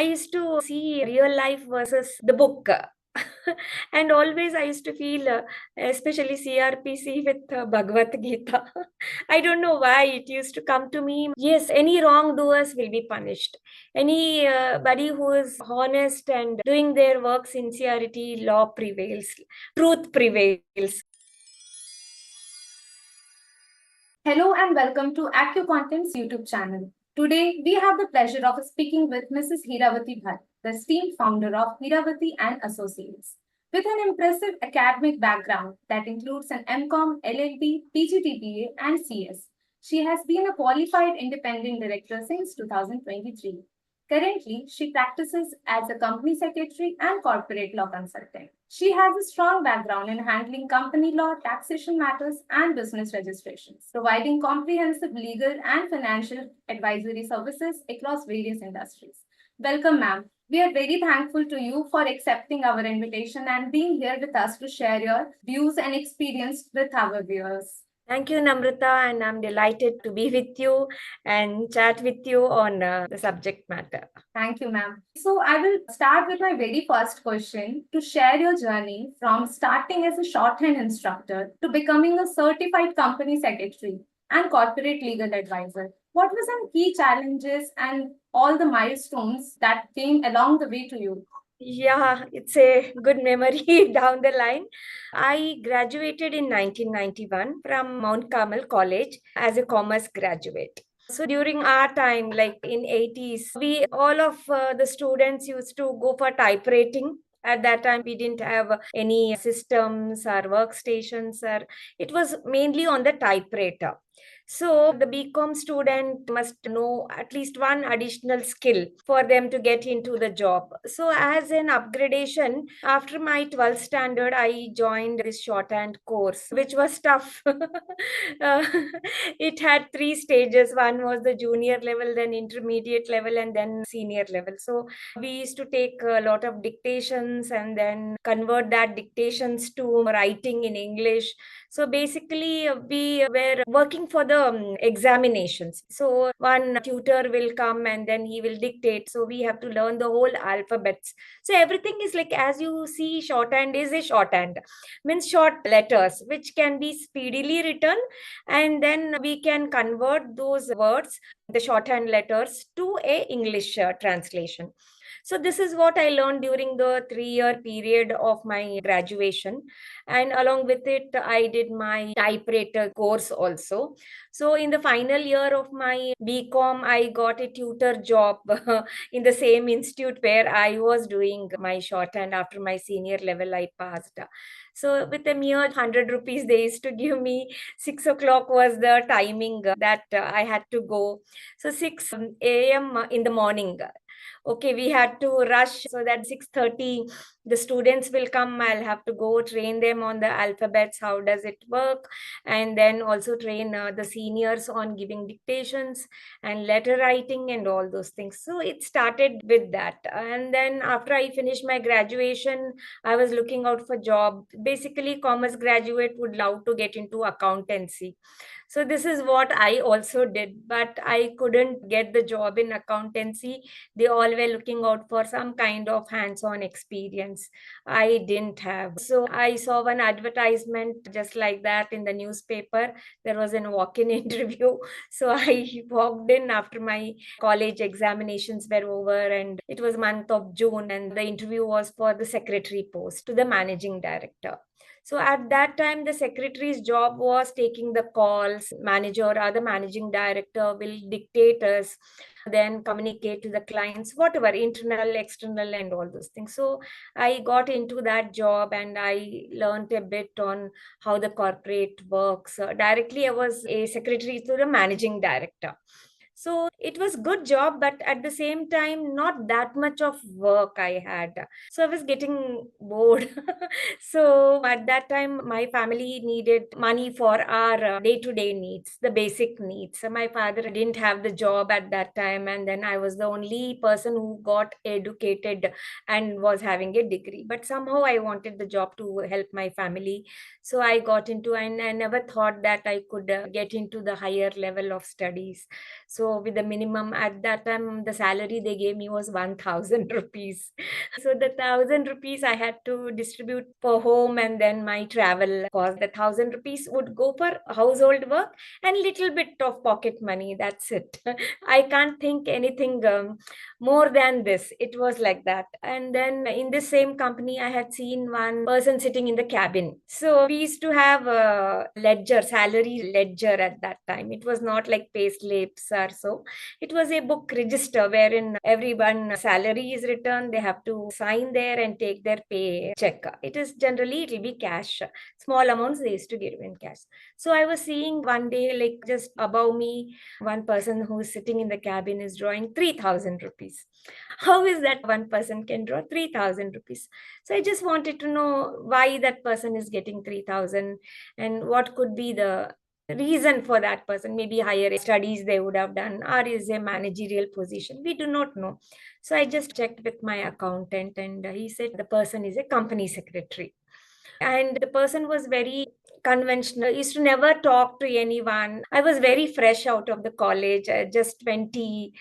used to see real life versus the book. And always I used to feel, especially CRPC with Bhagavad Gita. I don't know why it used to come to me. Yes, any wrongdoers will be punished. Anybody who is honest and doing their work sincerity, law prevails, truth prevails. Hello and welcome to AccuContent's YouTube channel. Today, we have the pleasure of speaking with Mrs. Hiravati Bhatt, the esteemed founder of Hiravati and Associates. With an impressive academic background that includes an MCom, LLB, PGTPA, and CS, she has been a qualified independent director since 2023. Currently, she practices as a company secretary and corporate law consultant. She has a strong background in handling company law, taxation matters, and business registrations, providing comprehensive legal and financial advisory services across various industries. Welcome, ma'am. We are very thankful to you for accepting our invitation and being here with us to share your views and experience with our viewers. Thank you, Namrata, and I'm delighted to be with you and chat with you on the subject matter. Thank you, ma'am. So, I will start with my very first question to share your journey from starting as a shorthand instructor to becoming a certified company secretary and corporate legal advisor. What were some key challenges and all the milestones that came along the way to you? Yeah, it's a good memory down the line. I graduated in 1991 from Mount Carmel College as a commerce graduate. So during our time, like in 80s, we all of the students used to go for typewriting. At that time, we didn't have any systems or workstations, or it was mainly on the typewriter. So the BCom student must know at least one additional skill for them to get into the job. So as an upgradation, after my 12th standard, I joined this shorthand course, which was tough. It had three stages. One was the junior level, then intermediate level, and then senior level. So we used to take a lot of dictations and then convert that dictations to writing in English. So basically, we were working for the examinations. So one tutor will come and then he will dictate. So we have to learn the whole alphabets. So everything is like, as you see, shorthand is a shorthand, means short letters, which can be speedily written, and then we can convert those words, the shorthand letters, to a English translation. So this is what I learned during the 3-year period of my graduation. And along with it, I did my typewriter course also. So in the final year of my BCom, I got a tutor job in the same institute where I was doing my shorthand. After my senior level, I passed. So with a mere 100 rupees, they used to give me. 6 o'clock was the timing that I had to go. So 6 a.m. in the morning. Okay, we had to rush so that 6:30 the students will come. I'll have to go train them on the alphabets, how does it work, and then also train the seniors on giving dictations and letter writing and all those things. So it started with that, and then after I finished my graduation, I was looking out for job. Basically, commerce graduate would love to get into accountancy. So this is what I also did, but I couldn't get the job in accountancy. They all were looking out for some kind of hands-on experience. I didn't have. So I saw one advertisement just like that in the newspaper. There was an walk-in interview. So I walked in after my college examinations were over, and it was month of June, and the interview was for the secretary post to the managing director. So at that time, the secretary's job was taking the calls. Manager or the managing director will dictate us, then communicate to the clients, whatever, internal, external, and all those things. So I got into that job and I learned a bit on how the corporate works. Directly, I was a secretary to the managing director. So it was good job, but at the same time, not that much of work I had. So I was getting bored. So at that time, my family needed money for our day-to-day needs, the basic needs. So my father didn't have the job at that time, and then I was the only person who got educated and was having a degree. But somehow I wanted the job to help my family. So I got into, and I never thought that I could get into the higher level of studies. So So with the minimum at that time, the salary they gave me was 1,000 rupees. So the 1,000 rupees I had to distribute for home and then my travel cost. The 1,000 rupees would go for household work and little bit of pocket money. That's it. I can't think anything more than this. It was like that. And then in this same company, I had seen one person sitting in the cabin. So we used to have a ledger, salary ledger at that time. It was not like pay slips or so. It was a book register wherein everyone salary is written. They have to sign there and take their pay check. It is generally, it will be cash. Small amounts they used to give in cash. So I was seeing one day, like just above me, one person who is sitting in the cabin is drawing 3,000 rupees. How is that one person can draw 3,000 rupees? So I just wanted to know why that person is getting 3,000 and what could be the reason for that person. Maybe higher studies they would have done, or is a managerial position. We do not know. So I just checked with my accountant and he said the person is a company secretary. And the person was very conventional, used to never talk to anyone. I was very fresh out of the college, just 20.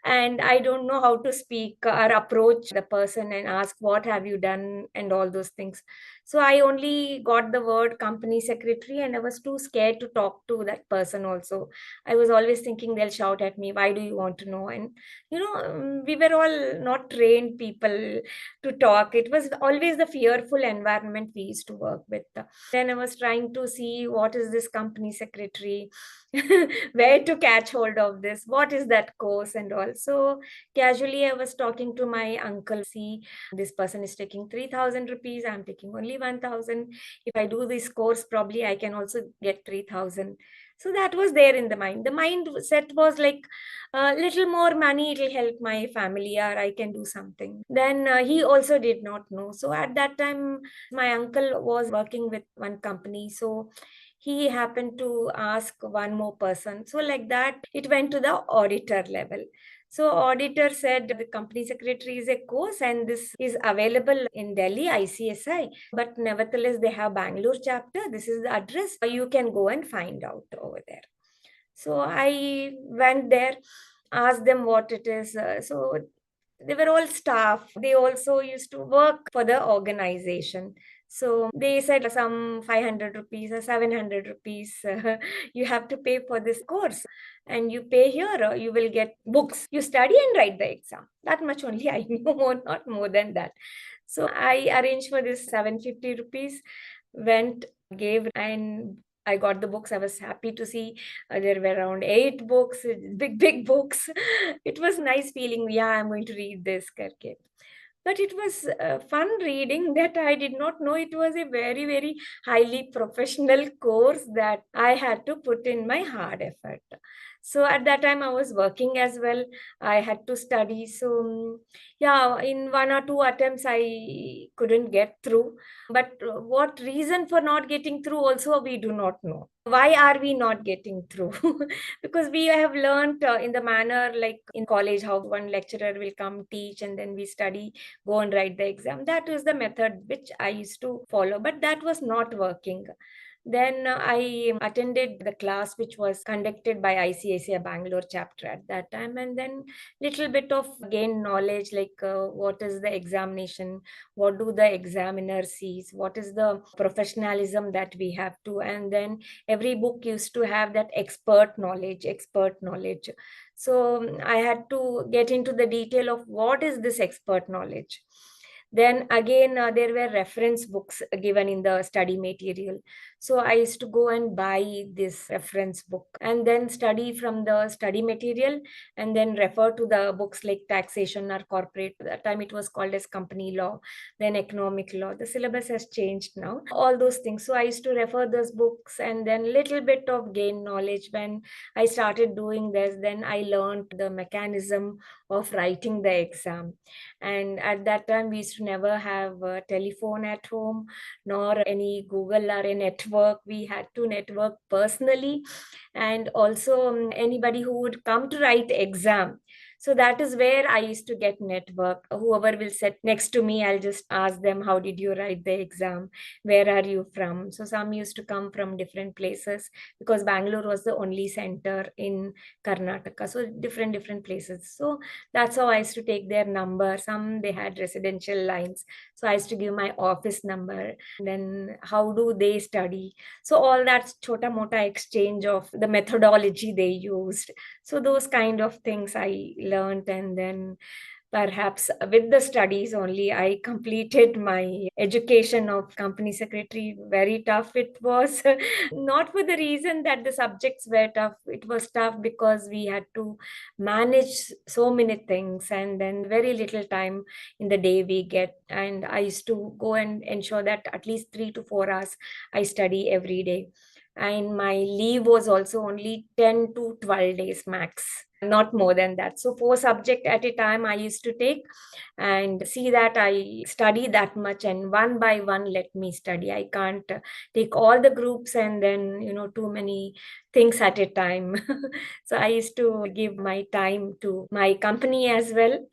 And I don't know how to speak or approach the person and ask what have you done and all those things. So I only got the word company secretary and I was too scared to talk to that person also. I was always thinking they'll shout at me, why do you want to know? And we were all not trained people to talk. It was always the fearful environment we used to work with. Then I was trying to see what is this company secretary, where to catch hold of this, what is that course and all. So casually I was talking to my uncle, see, this person is taking 3,000 rupees, I'm taking only 1,000. If I do this course, probably I can also get 3,000. So that was there in the mind. The mindset was like, a little more money, it'll help my family, or I can do something. Then he also did not know. So at that time, my uncle was working with one company. So he happened to ask one more person. So like that, it went to the auditor level. So auditor said the company secretary is a course and this is available in Delhi, ICSI, but nevertheless they have Bangalore chapter. This is the address. You can go and find out over there. So I went there, asked them what it is. So they were all staff. They also used to work for the organization. So they said some 500 rupees or 700 rupees you have to pay for this course. And you pay here, you will get books. You study and write the exam. That much only I know, not more than that. So I arranged for this 750 rupees, went, gave, and I got the books. I was happy to see there were around 8 books, big books. It was nice feeling, yeah, I'm going to read this. Karke. But it was fun reading that I did not know it was a very, very highly professional course that I had to put in my hard effort. So at that time, I was working as well. I had to study. So, yeah, in 1 or 2 attempts, I couldn't get through. But what reason for not getting through also, we do not know. Why are we not getting through? Because we have learned in the manner like in college, how one lecturer will come teach and then we study, go and write the exam. That was the method which I used to follow, but that was not working. Then I attended the class which was conducted by ICSA Bangalore chapter at that time, and then little bit of gain knowledge like what is the examination, what do the examiner sees, what is the professionalism that we have to, and then every book used to have that expert knowledge. So I had to get into the detail of what is this expert knowledge. Then again, there were reference books given in the study material. So I used to go and buy this reference book and then study from the study material and then refer to the books like taxation or corporate. At that time it was called as company law, then economic law. The syllabus has changed now. All those things. So I used to refer those books and then little bit of gain knowledge. When I started doing this, then I learned the mechanism of writing the exam. And at that time, we used to never have a telephone at home, nor any Google or a network. We had to network personally. And also anybody who would come to write exam. So that is where I used to get network. Whoever will sit next to me, I'll just ask them, how did you write the exam? Where are you from? So some used to come from different places, because Bangalore was the only center in Karnataka. So different places. So that's how I used to take their number. Some they had residential lines. So I used to give my office number. Then how do they study? So all that chota mota exchange of the methodology they used. So those kind of things I learned, and then perhaps with the studies only I completed my education of company secretary. Very tough it was. Not for the reason that the subjects were tough. It was tough because we had to manage so many things, and then very little time in the day we get. And I used to go and ensure that at least 3 to 4 hours I study every day. And my leave was also only 10 to 12 days max, not more than that. So 4 subject at a time I used to take, and see that I study that much, and one by one let me study. I can't take all the groups and then too many things at a time. So I used to give my time to my company as well,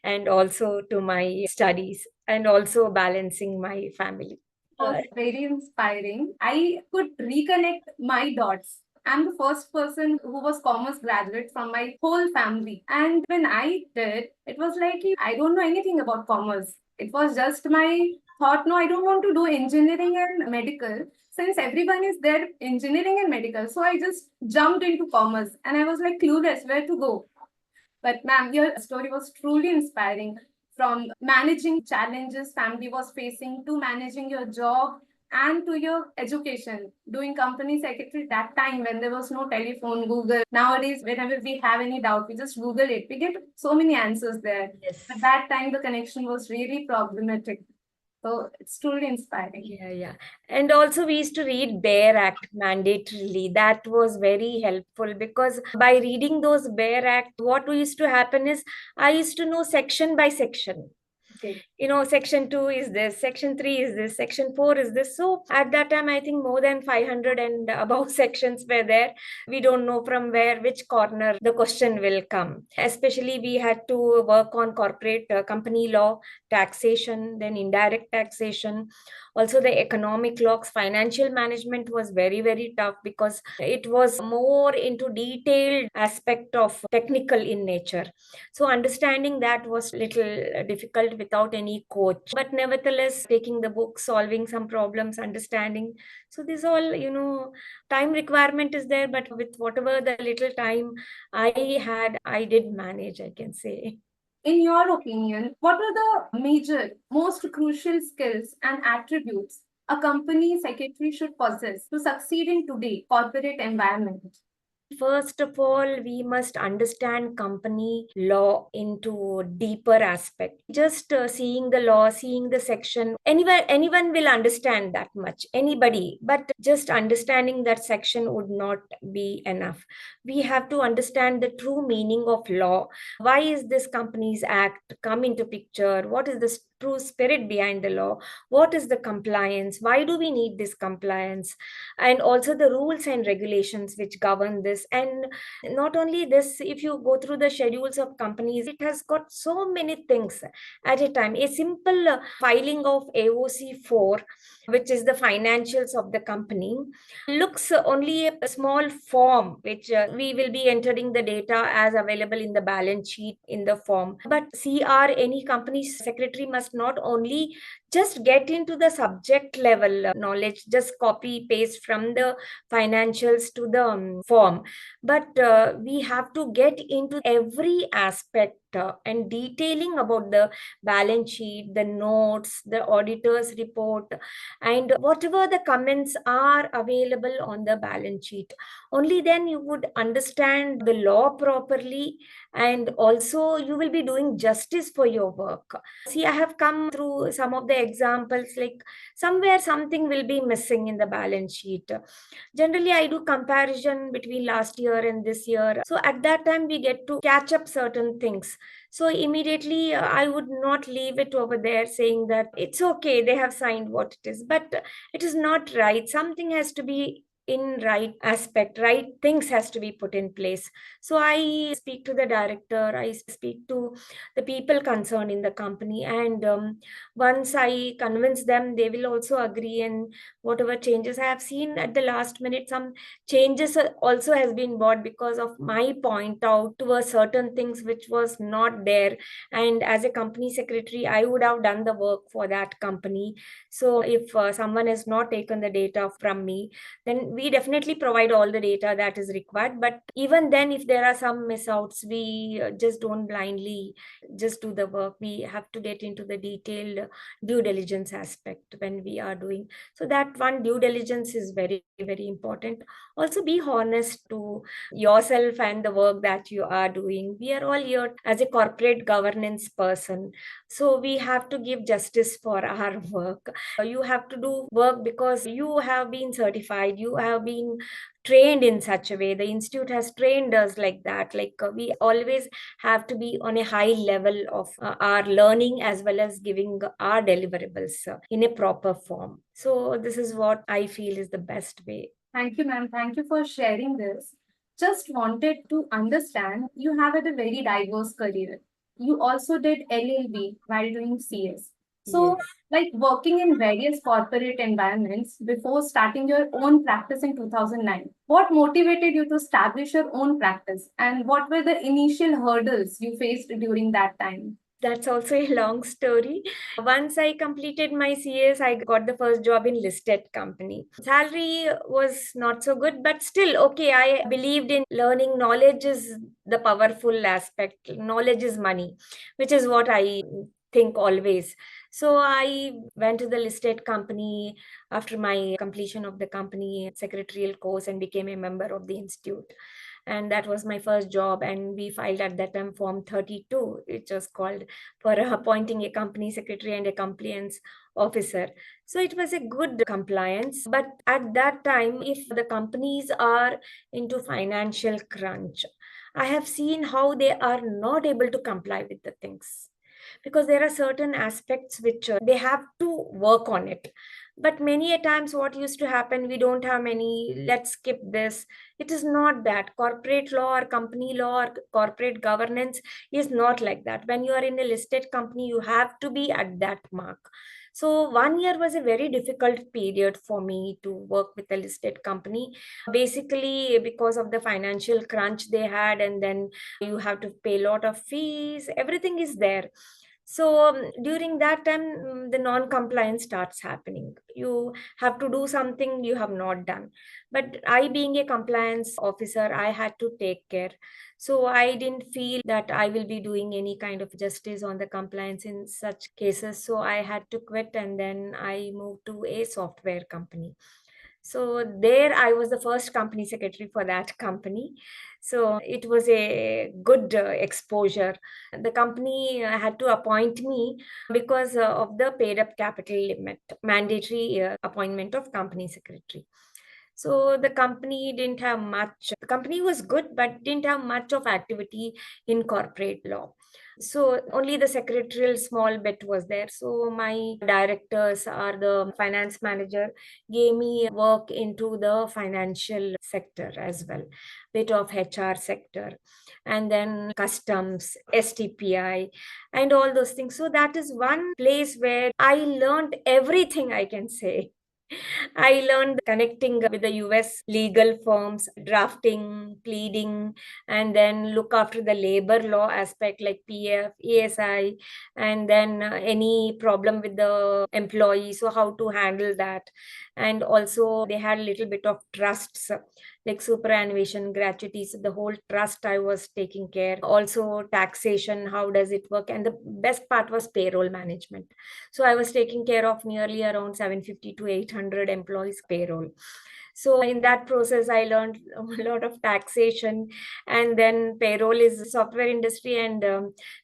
and also to my studies, and also balancing my family. Was very inspiring. I could reconnect my dots. I'm the first person who was commerce graduate from my whole family. And when I did, it was like I don't know anything about commerce. It was just my thought, no, I don't want to do engineering and medical. Since everyone is there, engineering and medical. So I just jumped into commerce and I was like clueless where to go. But ma'am, your story was truly inspiring, from managing challenges family was facing to managing your job and to your education, doing company secretary that time when there was no telephone, Google. Nowadays, whenever we have any doubt, we just Google it. We get so many answers there. Yes. At that time, the connection was really problematic. So it's truly inspiring. Yeah. And also we used to read Bear Act mandatorily. That was very helpful, because by reading those Bear Act, what used to happen is I used to know section by section. Okay. Section 2 is this, section 3 is this, section 4 is this. So at that time, I think more than 500 and above sections were there. We don't know from where, which corner the question will come. Especially we had to work on corporate company law, taxation, then indirect taxation, also the economic laws. Financial management was very tough, because it was more into detailed aspect of technical in nature. So understanding that was little difficult without any coach, but nevertheless taking the book, solving some problems, understanding. So this all, time requirement is there, but with whatever the little time I had, I did manage, I can say. In your opinion, what are the major, most crucial skills and attributes a company secretary should possess to succeed in today's corporate environment? First of all, we must understand company law into deeper aspect. Just seeing the law, seeing the section, anyone will understand that much, anybody. But just understanding that section would not be enough. We have to understand the true meaning of law. Why is this Companies Act come into picture? What is the true spirit behind the law? What is the compliance? Why do we need this compliance? And also the rules and regulations which govern this. And not only this, if you go through the schedules of companies, it has got so many things at a time. A simple filing of AOC 4, which is the financials of the company, looks only a small form which we will be entering the data as available in the balance sheet in the form. But CR, any company secretary must not only just get into the subject level knowledge, just copy paste from the financials to the form, but we have to get into every aspect and detailing about the balance sheet, the notes, the auditor's report, and whatever the comments are available on the balance sheet. Only then you would understand the law properly, and also you will be doing justice for your work. See, I have come through some of the examples, like somewhere something will be missing in the balance sheet. Generally, I do comparison between last year and this year. So at that time, we get to catch up certain things. So immediately, I would not leave it over there saying that it's okay, they have signed what it is. But it is not right. Something has to be in right aspect, right things has to be put in place. So I speak to the director, I speak to the people concerned in the company, and once I convince them, they will also agree. And whatever changes I have seen at the last minute, some changes also has been brought because of my point out to a certain things which was not there. And as a company secretary, I would have done the work for that company. So if someone has not taken the data from me, then we definitely provide all the data that is required. But even then, if there are some miss outs, we just don't blindly just do the work. We have to get into the detailed due diligence aspect when we are doing. So that one due diligence is very, very important. Also be honest to yourself and the work that you are doing. We are all here as a corporate governance person, so we have to give justice for our work. You have to do work because you have been certified, you have been trained in such a way, the institute has trained us like that. We always have to be on a high level of our learning as well as giving our deliverables in a proper form. So this is what I feel is the best way. Thank you, ma'am. Thank you for sharing this. Just wanted to understand, you have had a very diverse career. You also did LLB while doing CS. So, Yes. like working in various corporate environments before starting your own practice in 2009, what motivated you to establish your own practice? And what were the initial hurdles you faced during that time? That's also a long story. Once I completed my CS, I got the first job in listed company. Salary was not so good, but still okay. I believed in learning. Knowledge is the powerful aspect. Knowledge is money, which is what I think always. So I went to the listed company after my completion of the company secretarial course and became a member of the institute. And that was my first job, and we filed at that time form 32, it was called, for appointing a company secretary and a compliance officer. So it was a good compliance, but at that time, if the companies are into financial crunch, I have seen how they are not able to comply with the things, because there are certain aspects which they have to work on it. But many a times what used to happen, we don't have many, let's skip this. It is not that. Corporate law or company law or corporate governance is not like that. When you are in a listed company, you have to be at that mark. So 1 year was a very difficult period for me to work with a listed company, basically because of the financial crunch they had, and then you have to pay a lot of fees, everything is there. So during that time, the non-compliance starts happening. You have to do something you have not done. But I, being a compliance officer, I had to take care. So I didn't feel that I will be doing any kind of justice on the compliance in such cases. So I had to quit, and then I moved to a software company. So there I was the first company secretary for that company. So it was a good exposure. The company had to appoint me because of the paid up capital limit, mandatory appointment of company secretary. So the company didn't have much, the company was good, but didn't have much of activity in corporate law. So only the secretarial small bit was there. So my directors or the finance manager gave me work into the financial sector as well, bit of HR sector, and then customs, STPI, and all those things. So that is one place where I learned everything, I can say. I learned connecting with the US legal firms, drafting, pleading, and then look after the labor law aspect like PF, ESI, and then any problem with the employee. So, how to handle that. And also, they had a little bit of trusts like superannuation, gratuities, the whole trust I was taking care. Also, taxation, how does it work? And the best part was payroll management. So I was taking care of nearly around 750 to 800 employees payroll. So in that process, I learned a lot of taxation, and then payroll is software industry, and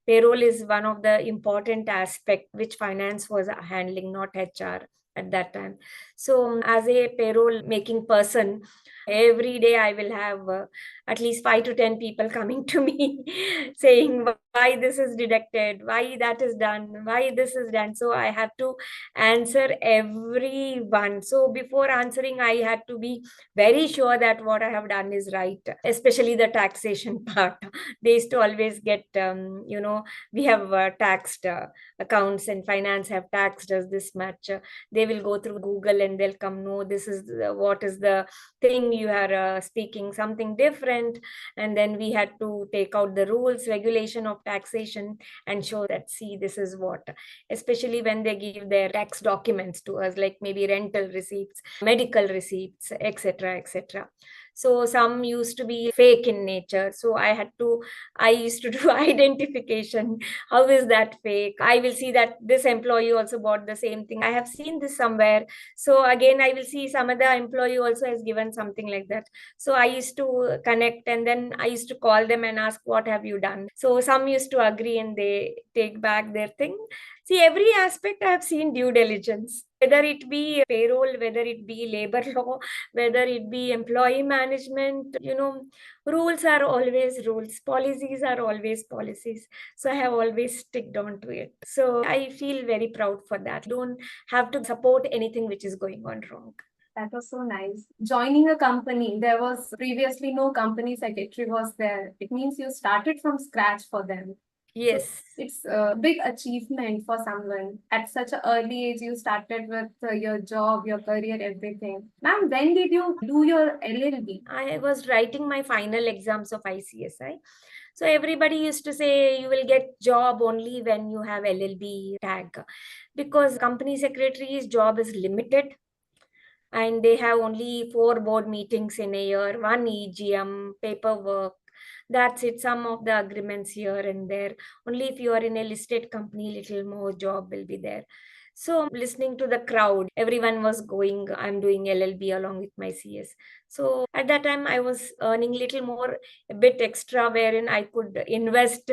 payroll is one of the important aspect which finance was handling, not HR at that time. So as a payroll making person, Every day I will have at least 5 to 10 people coming to me saying why this is deducted, why that is done, why this is done. So I have to answer everyone. So before answering, I had to be very sure that what I have done is right, especially the taxation part. They used to always get, we have taxed accounts and finance have taxed us this much. They will go through Google and they'll come, no, this is what is the thing you are speaking something different, and then we had to take out the rules regulation of taxation and show that, see, this is what, especially when they give their tax documents to us, like maybe rental receipts, medical receipts, etc., etc. So some used to be fake in nature, so I used to do identification. How is that fake? I will see that this employee also bought the same thing, I have seen this somewhere. So again, I will see some other employee also has given something like that. So I used to connect, and then I used to call them and ask, what have you done? So some used to agree and they take back their thing. See, every aspect I have seen due diligence, whether it be payroll, whether it be labor law, whether it be employee management, rules are always rules, policies are always policies. So I have always sticked on to it. So I feel very proud for that. Don't have to support anything which is going on wrong. That was so nice. Joining a company, there was previously no company secretary was there. It means you started from scratch for them. So Yes. it's a big achievement for someone. At such an early age, you started with your job, your career, everything. Ma'am, when did you do your LLB? I was writing my final exams of ICSI. So everybody used to say you will get job only when you have LLB tag, because company secretary's job is limited and they have only 4 board meetings in a year, one EGM, paperwork. That's it. Some of the agreements here and there. Only if you are in a listed company, little more job will be there. So listening to the crowd, everyone was going, I'm doing LLB along with my CS. So at that time, I was earning little more, a bit extra, wherein I could invest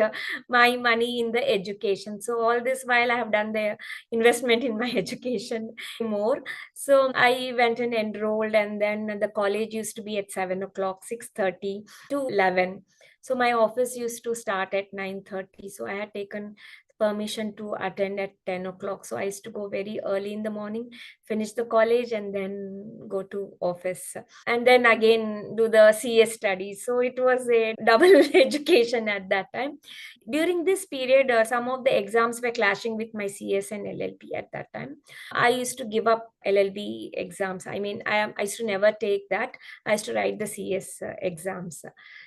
my money in the education. So all this while I have done the investment in my education more. So I went and enrolled, and then the college used to be at 7 o'clock, 6:30 to 11. So my office used to start at 9:30. So I had taken permission to attend at 10 o'clock. So I used to go very early in the morning, finish the college, and then go to office. And then again do the CS studies. So it was a double education at that time. During this period, some of the exams were clashing with my CS and LLB at that time. I used to give up LLB exams. I mean, I used to never take that. I used to write the CS exams.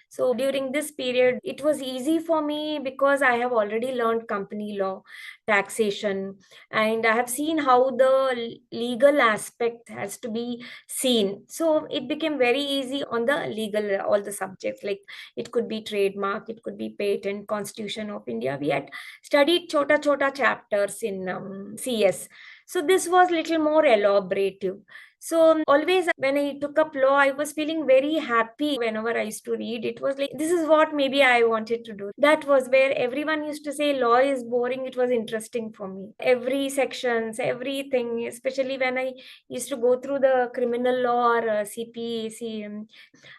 So during this period, it was easy for me because I have already learned company law, taxation, and I have seen how the legal aspect has to be seen. So it became very easy on the legal, all the subjects, like it could be trademark, it could be patent, Constitution of India. We had studied chota chapters in CS. So this was little more elaborative. So always when I took up law, I was feeling very happy whenever I used to read. It was like, this is what maybe I wanted to do. That was where everyone used to say law is boring. It was interesting for me. Every sections, everything, especially when I used to go through the criminal law or CP,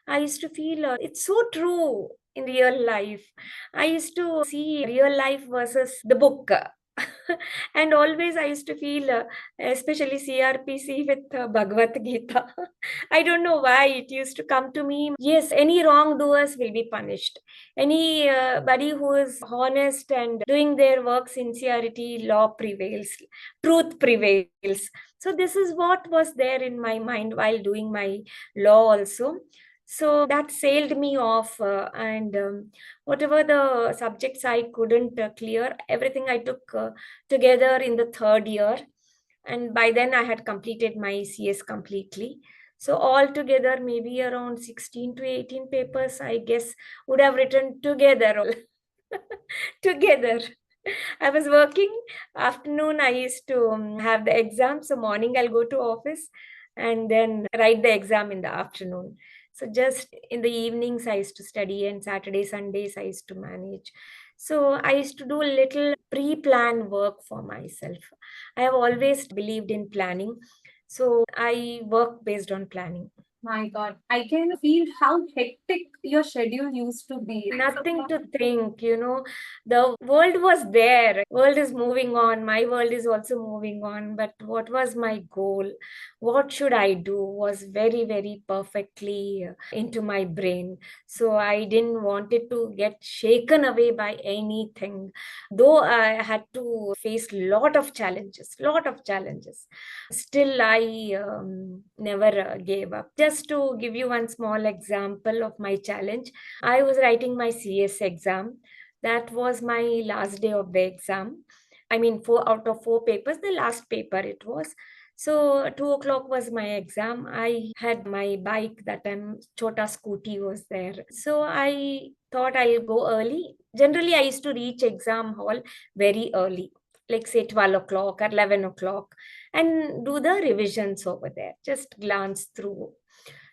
I used to feel it's so true in real life. I used to see real life versus the book. And always I used to feel, especially CRPC with Bhagavad Gita. I don't know why it used to come to me. Yes, any wrongdoers will be punished. Anybody who is honest and doing their work sincerity, law prevails, truth prevails. So this is what was there in my mind while doing my law also. So that sailed me off, and whatever the subjects I couldn't clear, everything I took together in the third year. And by then I had completed my CS completely. So altogether, maybe around 16 to 18 papers, I guess, would have written together. Together. I was working. Afternoon, I used to have the exam. So morning, I'll go to office and then write the exam in the afternoon. So just in the evenings, I used to study, and Saturday, Sundays, I used to manage. So I used to do a little pre-plan work for myself. I have always believed in planning. So I work based on planning. My God, I can feel how hectic your schedule used to be. Nothing to think, the world was there. World is moving on. My world is also moving on. But what was my goal? What should I do was very, very perfectly into my brain. So I didn't want it to get shaken away by anything. Though I had to face lot of challenges. Still, I never gave up. Just to give you one small example of my challenge, I was writing my CS exam. That was my last day of the exam. I mean, four out of four papers, the last paper it was. So 2 o'clock was my exam. I had my bike that time, Chota Scooty was there. So I thought I'll go early. Generally, I used to reach exam hall very early, like say 12 o'clock or 11 o'clock, and do the revisions over there, just glance through.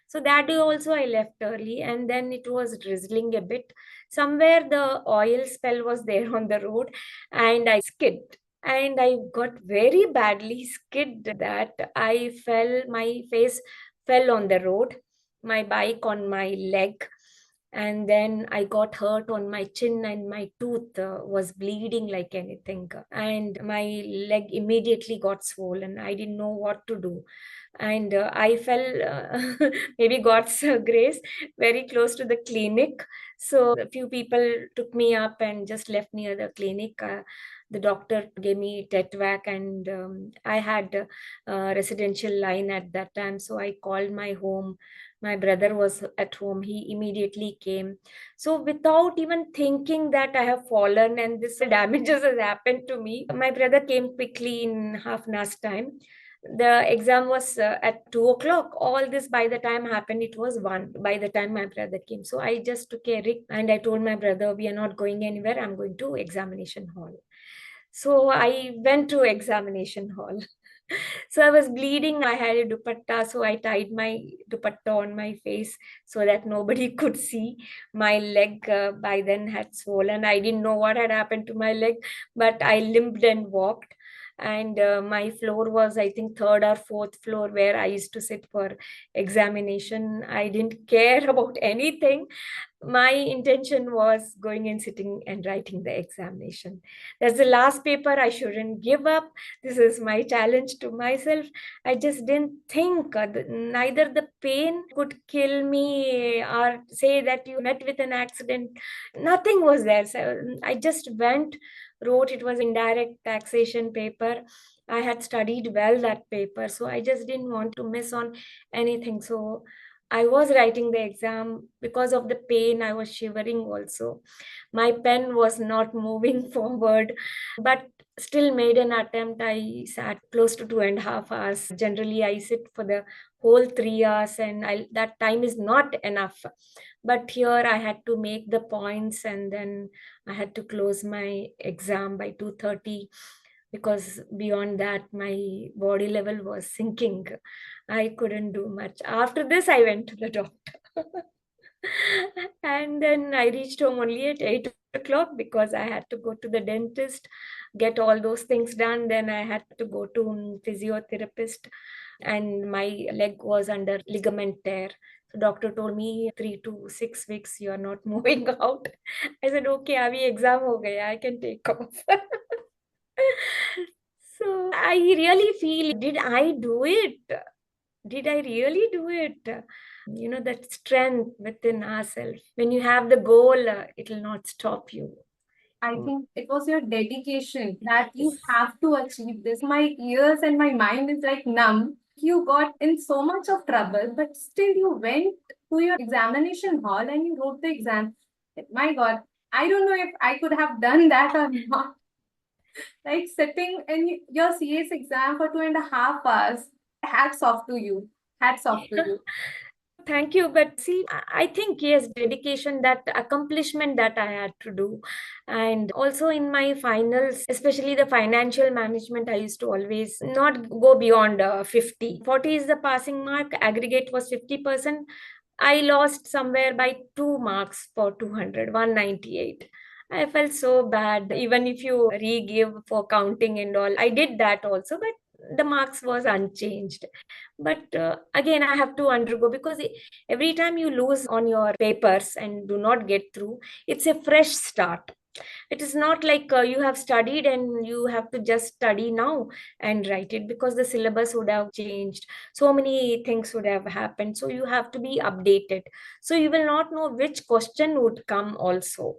So that day also I left early, and then it was drizzling a bit. Somewhere the oil spell was there on the road, and I skid. And I got very badly skid that I fell, my face fell on the road, my bike on my leg, and then I got hurt on my chin, and my tooth was bleeding like anything, and my leg immediately got swollen. I didn't know what to do, and I fell, maybe God's grace, very close to the clinic. So a few people took me up and just left near the clinic. The doctor gave me tetvac, and I had a residential line at that time, so I called my home. My brother was at home. He immediately came. So without even thinking that I have fallen and this damages has happened to me, my brother came quickly in half an hour's time. The exam was at 2 o'clock. All this by the time happened, it was one by the time my brother came. So I just took a risk and I told my brother, we are not going anywhere. I'm going to examination hall. So I went to examination hall. So I was bleeding. I had a dupatta, so I tied my dupatta on my face so that nobody could see. My leg by then had swollen. I didn't know what had happened to my leg, but I limped and walked. And my floor was, I think, third or fourth floor where I used to sit for examination. I didn't care about anything. My intention was going and sitting and writing the examination. That's the last paper. I shouldn't give up. This is my challenge to myself. I just didn't think neither the pain could kill me or say that you met with an accident. Nothing was there. So I just went, wrote. It was indirect taxation paper. I had studied well that paper, so I just didn't want to miss on anything. So I was writing the exam. Because of the pain, I was shivering also. My pen was not moving forward, but still made an attempt. I sat close to 2.5 hours. Generally, I sit for the whole 3 hours, and that time is not enough. But here I had to make the points, and then I had to close my exam by 2:30, because beyond that my body level was sinking. I couldn't do much. After this, I went to the doctor. And then I reached home only at 8 o'clock because I had to go to the dentist, get all those things done. Then I had to go to physiotherapist, and my leg was under ligament tear. So doctor told me 3 to 6 weeks you are not moving out. I said, okay, abhi exam ho gaya, I can take off. So I really feel, did I do it? Did I really do it? That strength within ourselves. When you have the goal, it will not stop you. I think it was your dedication that you have to achieve this. My ears and my mind is like numb. You got in so much of trouble, but still you went to your examination hall and you wrote the exam. My God, I don't know if I could have done that or not. Like sitting in your CS exam for 2.5 hours. Hats off to you. Hats off to you. Thank you. But see, I think, yes, dedication, that accomplishment that I had to do. And also in my finals, especially the financial management, I used to always not go beyond 50. 40 is the passing mark. Aggregate was 50%. I lost somewhere by 2 marks for 200, 198. I felt so bad. Even if you re-give for counting and all, I did that also. But the marks was unchanged. But again, I have to undergo, because every time you lose on your papers and do not get through, it's a fresh start. It is not like you have studied and you have to just study now and write it, because the syllabus would have changed, so many things would have happened, so you have to be updated. So you will not know which question would come also.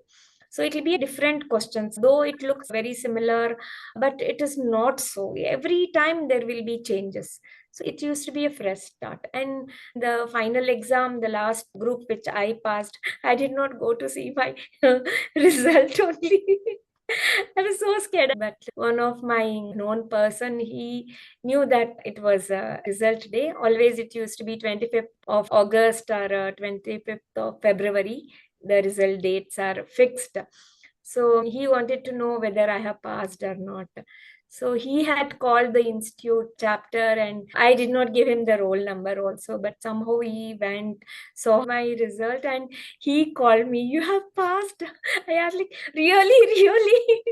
So it will be different questions, though it looks very similar, but it is not so. Every time there will be changes. So it used to be a fresh start. And the final exam, the last group which I passed, I did not go to see my result only. I was so scared. But one of my known person, he knew that it was a result day. Always it used to be 25th of August or 25th of February. The result dates are fixed. So he wanted to know whether I have passed or not. So he had called the institute chapter, and I did not give him the roll number also, but somehow he went, saw my result, and he called me, "You have passed." I asked, like, really, really?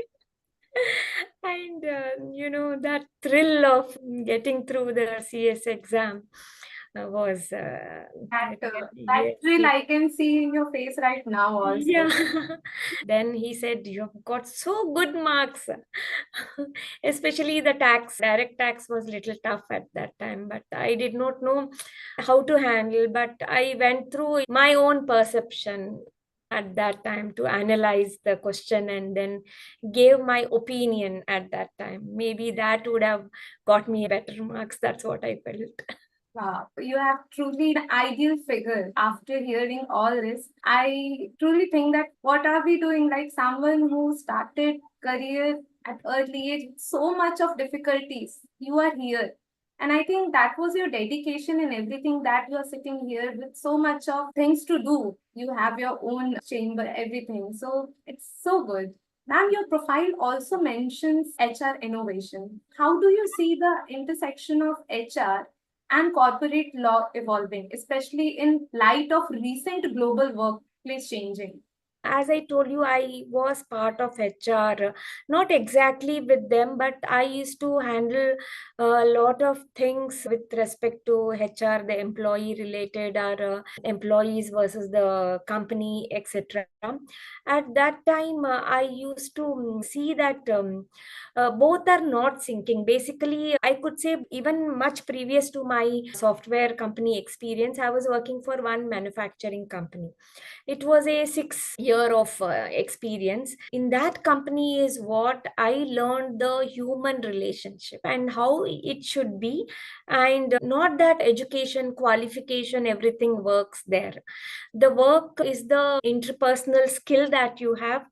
And that thrill of getting through the CS exam was That yes, thrill yes. I can see in your face right now Yeah. also. Then he said, "You have got so good marks." Especially the tax, direct tax was little tough at that time, but I did not know how to handle. But I went through my own perception at that time to analyze the question and then gave my opinion at that time. Maybe that would have got me better marks. That's what I felt. Wow, you have truly an ideal figure. After hearing all this, I truly think that what are we doing? Like someone who started career at early age with so much of difficulties, you are here. And I think that was your dedication in everything that you are sitting here with so much of things to do. You have your own chamber, everything. So it's so good. Ma'am, your profile also mentions HR innovation. How do you see the intersection of HR and corporate law evolving, especially in light of recent global workplace changing? As I told you, I was part of HR, not exactly with them, but I used to handle a lot of things with respect to HR, the employee related, or employees versus the company, etc. At that time, I used to see that both are not syncing. Basically, I could say even much previous to my software company experience, I was working for one manufacturing company. It was a 6 year of experience in that company. Is what I learned, the human relationship and how it should be, and not that education qualification everything works there. The work is the interpersonal skill that you have,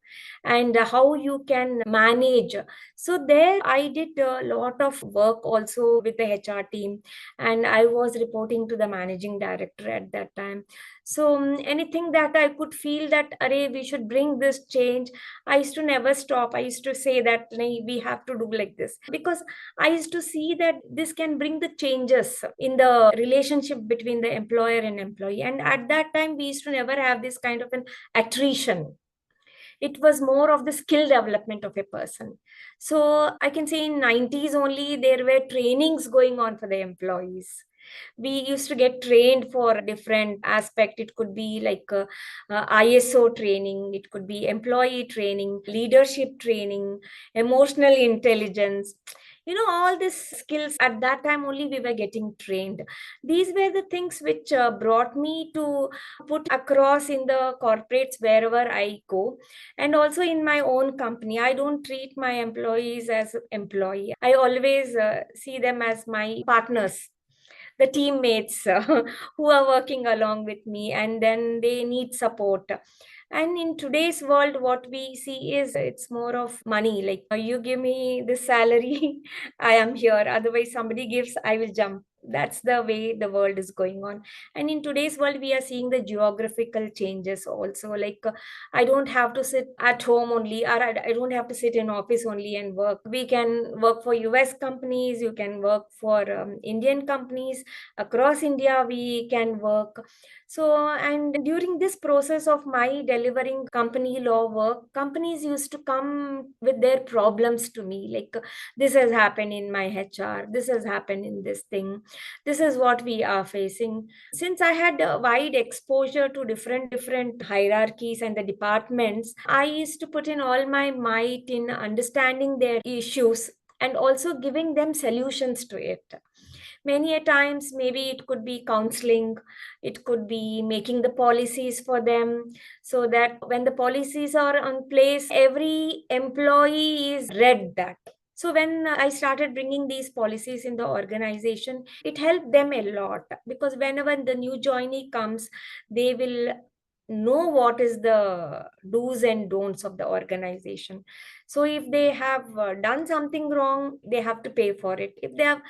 and how you can manage. So there I did a lot of work also with the HR team, and I was reporting to the managing director at that time. So anything that I could feel that, array, we should bring this change, I used to never stop. I used to say that, "Nahi, we have to do like this," because I used to see that this can bring the changes in the relationship between the employer and employee. And at that time, we used to never have this kind of an attrition. It was more of the skill development of a person. So I can say in 90s only there were trainings going on for the employees. We used to get trained for different aspect. It could be like ISO training, it could be employee training, leadership training, emotional intelligence. All these skills at that time only we were getting trained. These were the things which brought me to put across in the corporates wherever I go. And also in my own company, I don't treat my employees as employee. I always see them as my partners, the teammates who are working along with me, and then they need support. And in today's world, what we see is it's more of money. Like, you give me this salary, I am here. Otherwise, somebody gives, I will jump. That's the way the world is going on. And in today's world, we are seeing the geographical changes also. Like, I don't have to sit at home only, or I don't have to sit in office only and work. We can work for US companies, you can work for Indian companies across India, we can work. So, and during this process of my delivering company law work, companies used to come with their problems to me, like this has happened in my HR, this has happened in this thing, this is what we are facing. Since I had a wide exposure to different hierarchies and the departments, I used to put in all my might in understanding their issues and also giving them solutions to it. Many a times, maybe it could be counseling, it could be making the policies for them, so that when the policies are on place, every employee is read that. So when I started bringing these policies in the organization, it helped them a lot, because whenever the new joinee comes, they will know what is the do's and don'ts of the organization. So if they have done something wrong, they have to pay for it. If they have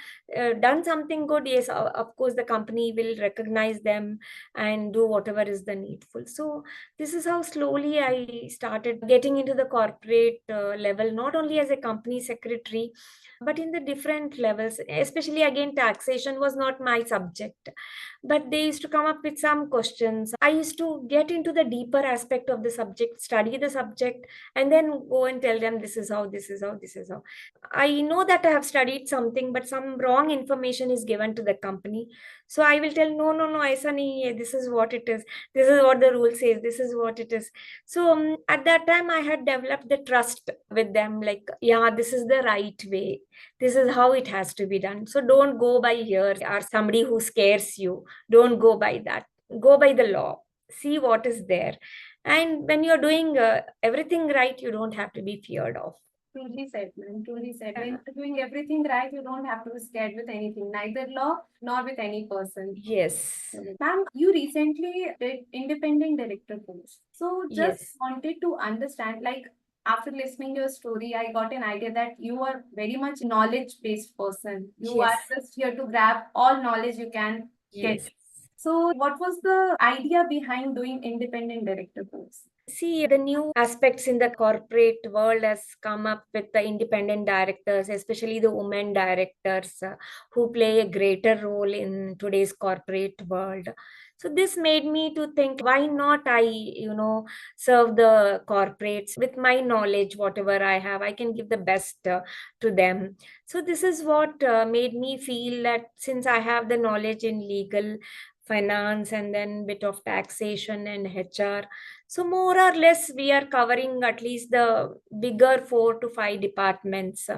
done something good, yes, of course the company will recognize them and do whatever is the needful. So this is how slowly I started getting into the corporate level, not only as a company secretary, but in the different levels. Especially, again, taxation was not my subject, but they used to come up with some questions. I used to get into the deeper aspect of the subject, study the subject, and then go and tell them, this is how, this is how, this is how. I know that I have studied something, but some wrong information is given to the company. So I will tell, no, no, no, aisa nahi hai. This is what it is. This is what the rule says. This is what it is. So at that time, I had developed the trust with them. Like, yeah, this is the right way. This is how it has to be done. So don't go by here or somebody who scares you. Don't go by that. Go by the law. See what is there. And when you're doing everything right, you don't have to be feared of. Truly said, man. Truly said. When Uh, you're doing everything right, you don't have to be scared with anything, neither law nor with any person. yes. Ma'am, you recently did independent director course. So just Yes. wanted to understand, like after listening your story, I got an idea that you are very much knowledge-based person. You are Yes. just here to grab all knowledge you can get. Yes. So what was the idea behind doing independent director course? See, the new aspects in the corporate world has come up with the independent directors, especially the women directors, who play a greater role in today's corporate world. So this made me to think, why not I, serve the corporates with my knowledge, whatever I have, I can give the best to them. So this is what made me feel that since I have the knowledge in legal, finance, and then bit of taxation and HR, so more or less, we are covering at least the bigger 4 to 5 departments.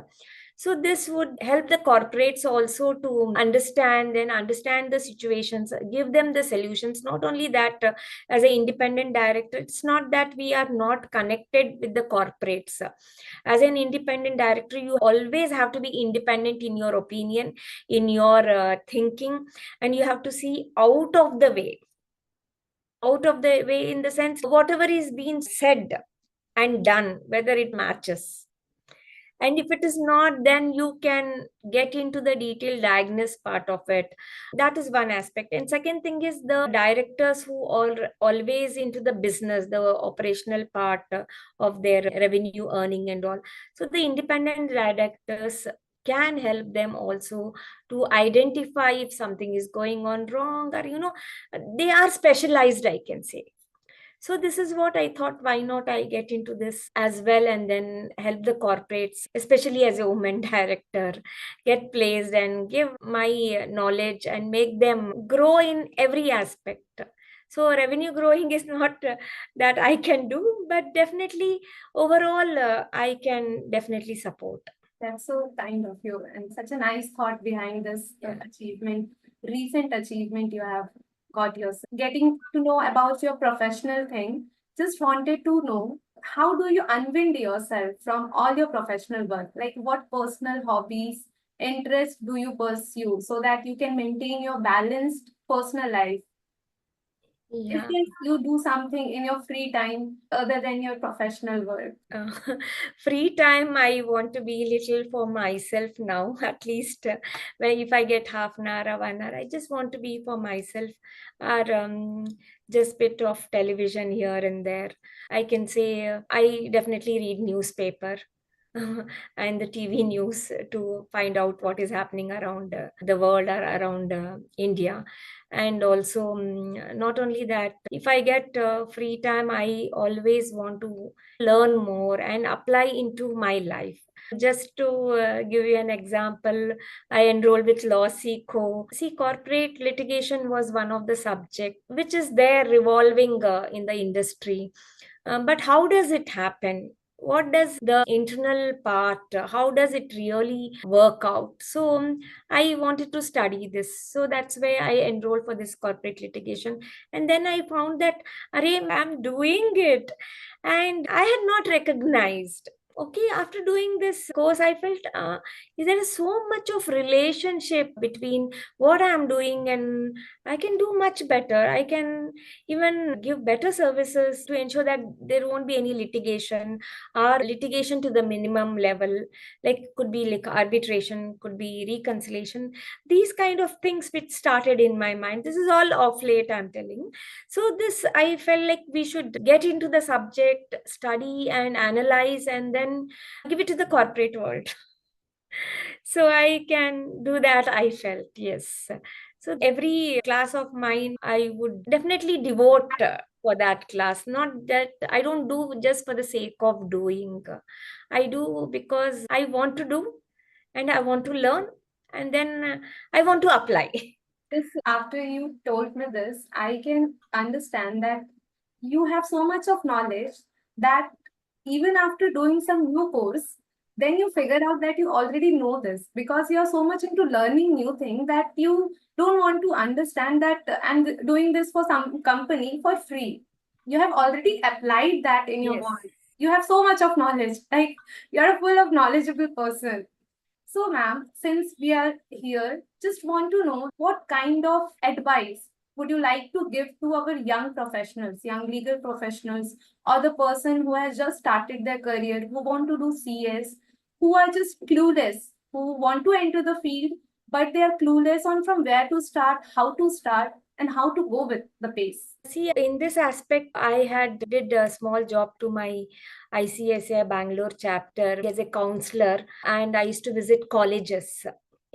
So this would help the corporates also to understand the situations, give them the solutions. Not only that, as an independent director, it's not that we are not connected with the corporates. As an independent director, you always have to be independent in your opinion, in your thinking, and you have to see out of the way in the sense whatever is being said and done, whether it matches. And if it is not, then you can get into the detailed diagnose part of it. That is one aspect. And second thing is the directors who are always into the business, the operational part of their revenue earning and all. So the independent directors can help them also to identify if something is going on wrong, or they are specialized, I can say. So this is what I thought, why not I get into this as well, and then help the corporates, especially as a woman director, get placed and give my knowledge and make them grow in every aspect. So revenue growing is not that I can do, but definitely overall I can definitely support. That's so kind of you, and such a nice thought behind this Yeah. achievement, recent achievement you have got yourself. Getting to know about your professional thing, just wanted to know how do you unwind yourself from all your professional work? Like what personal hobbies, interests do you pursue so that you can maintain your balanced personal life? If Yeah. you do something in your free time other than your professional work. Uh, Free time, I want to be little for myself now, at least when if I get half an hour or 1 hour, I just want to be for myself, or just bit of television here and there. I can say I definitely read newspaper. and the TV news to find out what is happening around the world or around India. And also, not only that, if I get free time, I always want to learn more and apply into my life. Just to give you an example, I enrolled with Law Seco. See, corporate litigation was one of the subject which is there revolving in the industry. But how does it happen? What does the internal part, how does it really work out? So I wanted to study this. So that's where I enrolled for this corporate litigation. And then I found that, Arey, I'm doing it. And I had not recognized. Okay, after doing this course, I felt there is so much of relationship between what I'm doing, and I can do much better. I can even give better services to ensure that there won't be any litigation or litigation to the minimum level, like could be like arbitration, could be reconciliation, these kind of things which started in my mind. This is all of late, I'm telling. So this, I felt like we should get into the subject, study and analyze, and then give it to the corporate world. So I can do that, I felt, yes. So every class of mine, I would definitely devote for that class. Not that I don't do just for the sake of doing. I do because I want to do and I want to learn, and then I want to apply. This, after you told me this, I can understand that you have so much of knowledge that even after doing some new course, then you figure out that you already know this because you're so much into learning new things that you don't want to understand that and doing this for some company for free. You have already applied that in your Yes. world. You have so much of knowledge. Like you're a full of knowledgeable person. So, ma'am, since we are here, just want to know what kind of advice would you like to give to our young professionals, young legal professionals, or the person who has just started their career, who want to do CS, who are just clueless, who want to enter the field, but they are clueless on from where to start, and how to go with the pace. See, in this aspect, I had did a small job to my ICSA Bangalore chapter as a counselor, and I used to visit colleges.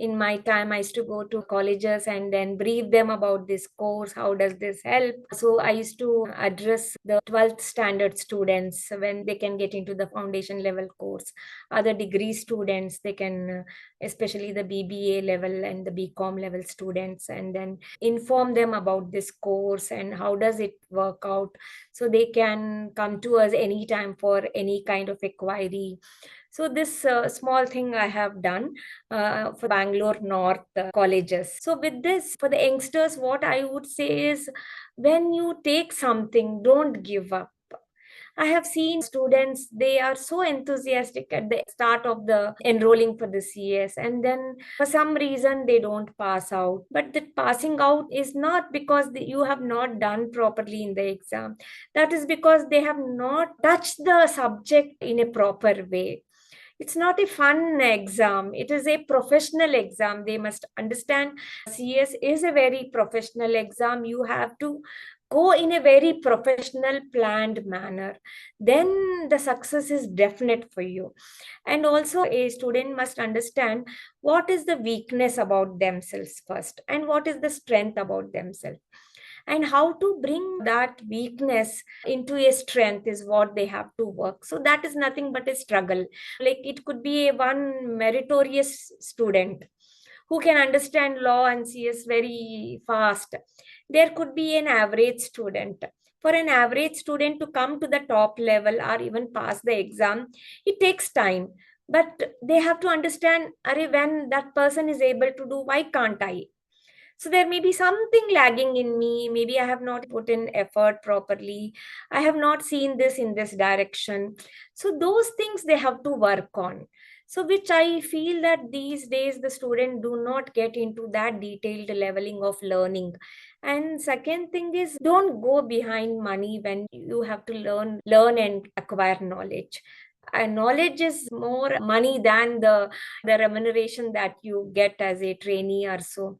In my time, I used to go to colleges and then brief them about this course. How does this help? So I used to address the 12th standard students when they can get into the foundation level course. Other degree students, they can, especially the BBA level and the BCom level students, and then inform them about this course and how does it work out, so they can come to us anytime for any kind of a query. So this small thing I have done for Bangalore North colleges. So with this, for the youngsters, what I would say is, when you take something, don't give up. I have seen students, they are so enthusiastic at the start of the enrolling for the CS, and then for some reason they don't pass out. But the passing out is not because you have not done properly in the exam. That is because they have not touched the subject in a proper way. It's not a fun exam, it is a professional exam. They must understand CS is a very professional exam. You have to go in a very professional planned manner, then the success is definite for you. And also, a student must understand what is the weakness about themselves first and what is the strength about themselves, and how to bring that weakness into a strength is what they have to work. So that is nothing but a struggle. Like, it could be a one meritorious student who can understand law and CS very fast. There could be an average student. For an average student to come to the top level or even pass the exam, it takes time. But they have to understand, when that person is able to do, why can't I? So there may be something lagging in me. Maybe I have not put in effort properly. I have not seen this in this direction. So those things they have to work on. So which I feel that these days the student do not get into that detailed leveling of learning. And second thing is, don't go behind money when you have to learn and acquire knowledge. And knowledge is more money than the remuneration that you get as a trainee or so.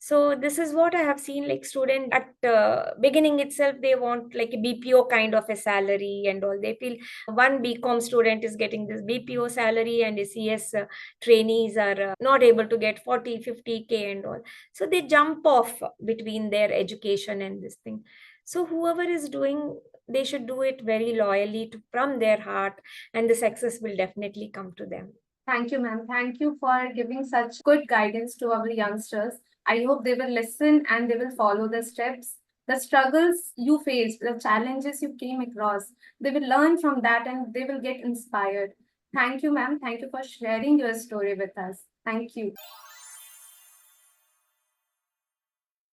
So this is what I have seen, like student at beginning itself, they want like a BPO kind of a salary and all. They feel one BCom student is getting this BPO salary and a CS trainees are not able to get 40, 50K and all. So they jump off between their education and this thing. So whoever is doing, they should do it very loyally from their heart, and the success will definitely come to them. Thank you, ma'am. Thank you for giving such good guidance to our youngsters. I hope they will listen and they will follow the steps. The struggles you faced, the challenges you came across, they will learn from that and they will get inspired. Thank you, ma'am. Thank you for sharing your story with us. Thank you.